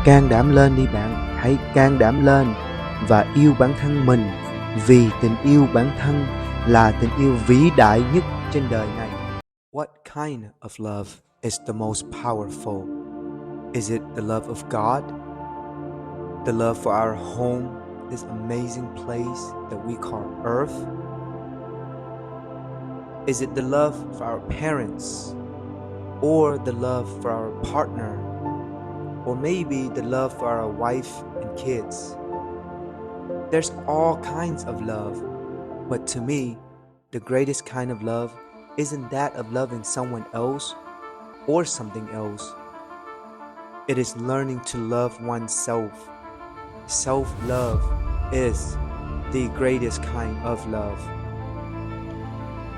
Can đảm lên đi bạn, hãy can đảm lên và yêu bản thân mình, vì tình yêu bản thân là tình yêu vĩ đại nhất trên đời này. What kind of love is the most powerful? Is it the love of God? The love for our home, this amazing place that we call Earth? Is it the love for our parents? Or the love for our partner? Or maybe the love for our wife and kids? There's all kinds of love, but to me, the greatest kind of love isn't that of loving someone else or something else. It is learning to love oneself. Self-love is the greatest kind of love.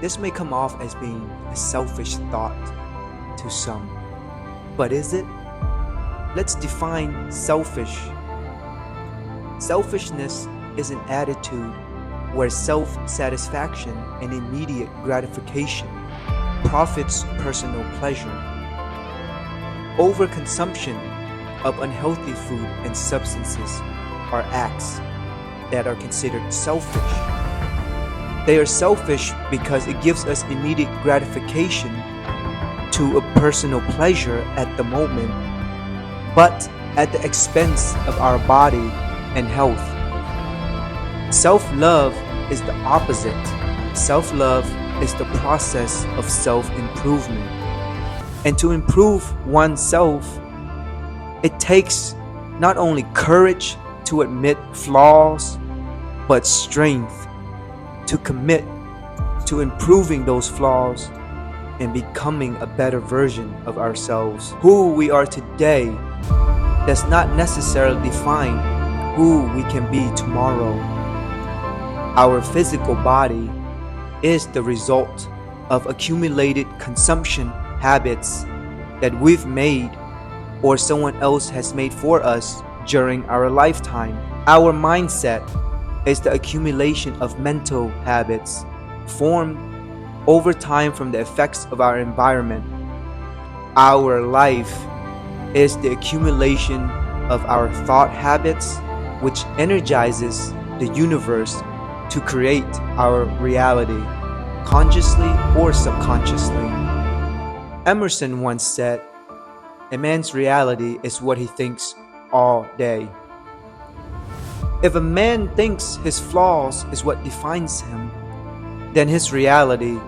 This may come off as being a selfish thought to some, but is it? Let's define selfish. Selfishness is an attitude where self-satisfaction and immediate gratification profits personal pleasure. Overconsumption of unhealthy food and substances are acts that are considered selfish. They are selfish because it gives us immediate gratification to a personal pleasure at the moment, but at the expense of our body and health. Self-love is the opposite. Self-love is the process of self-improvement. And to improve oneself, it takes not only courage to admit flaws, but strength to commit to improving those flaws and becoming a better version of ourselves. Who we are today does not necessarily define who we can be tomorrow. Our physical body is the result of accumulated consumption habits that we've made or someone else has made for us during our lifetime. Our mindset is the accumulation of mental habits formed over time from the effects of our environment. Our life is the accumulation of our thought habits, which energizes the universe to create our reality, consciously or subconsciously. Emerson once said, "A man's reality is what he thinks all day." If a man thinks his flaws is what defines him, then his reality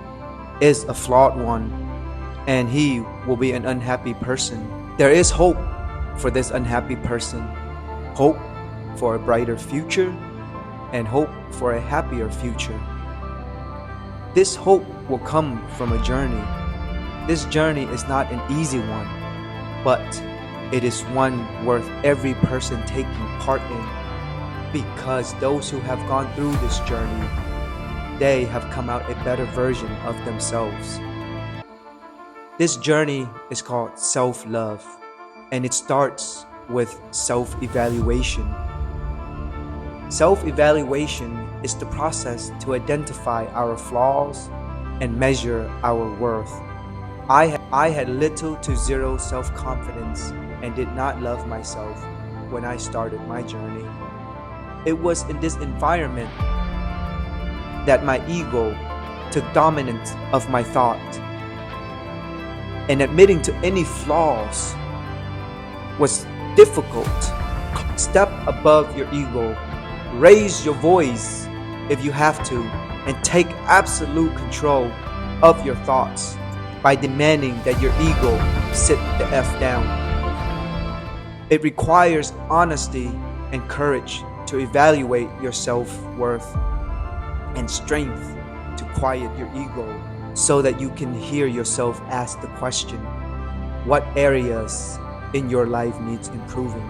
is a flawed one, and he will be an unhappy person. There is hope for this unhappy person, hope for a brighter future, and hope for a happier future. This hope will come from a journey. This journey is not an easy one, but it is one worth every person taking part in, because those who have gone through this journey, they have come out a better version of themselves. This journey is called self-love, and it starts with self-evaluation. Self-evaluation is the process to identify our flaws and measure our worth. I had little to zero self-confidence and did not love myself when I started my journey. It was in this environment that my ego took dominance of my thought. And admitting to any flaws was difficult. Step above your ego. Raise your voice if you have to, and take absolute control of your thoughts by demanding that your ego sit the F down. It requires honesty and courage to evaluate your self-worth, and strength to quiet your ego so that you can hear yourself ask the question, what areas in your life needs improving?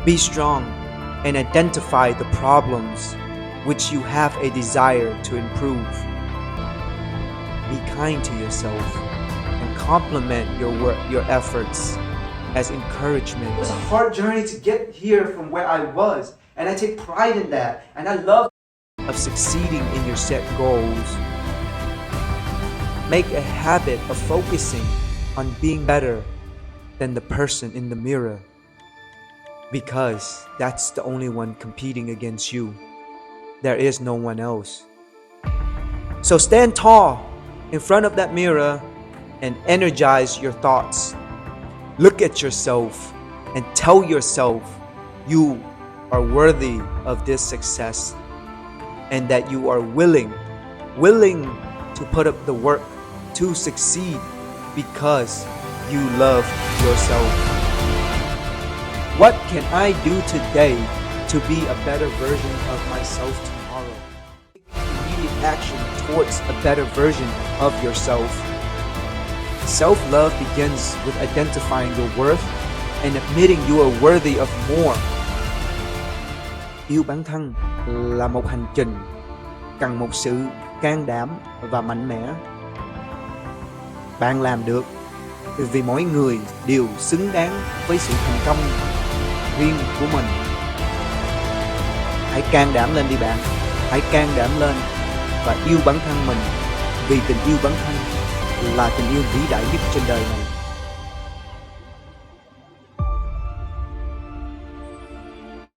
Be strong and identify the problems which you have a desire to improve. Be kind to yourself and compliment your efforts as encouragement. It was a hard journey to get here from where I was, and I take pride in that, and I love of succeeding in your set goals. Make a habit of focusing on being better than the person in the mirror. because that's the only one competing against you. There is no one else. So stand tall in front of that mirror and energize your thoughts. Look at yourself and tell yourself you are worthy of this success and that you are willing to put up the work to succeed because you love yourself. What can I do today to be a better version of myself tomorrow? Take immediate action towards a better version of yourself. Self-love begins with identifying your worth and admitting you are worthy of more. Yêu bản thân là một hành trình cần một sự can đảm và mạnh mẽ. Bạn làm được vì mỗi người đều xứng đáng với sự thành công riêng của mình. Hãy can đảm lên đi bạn. Hãy can đảm lên và yêu bản thân mình, vì tình yêu bản thân là tình yêu vĩ đại nhất trên đời này.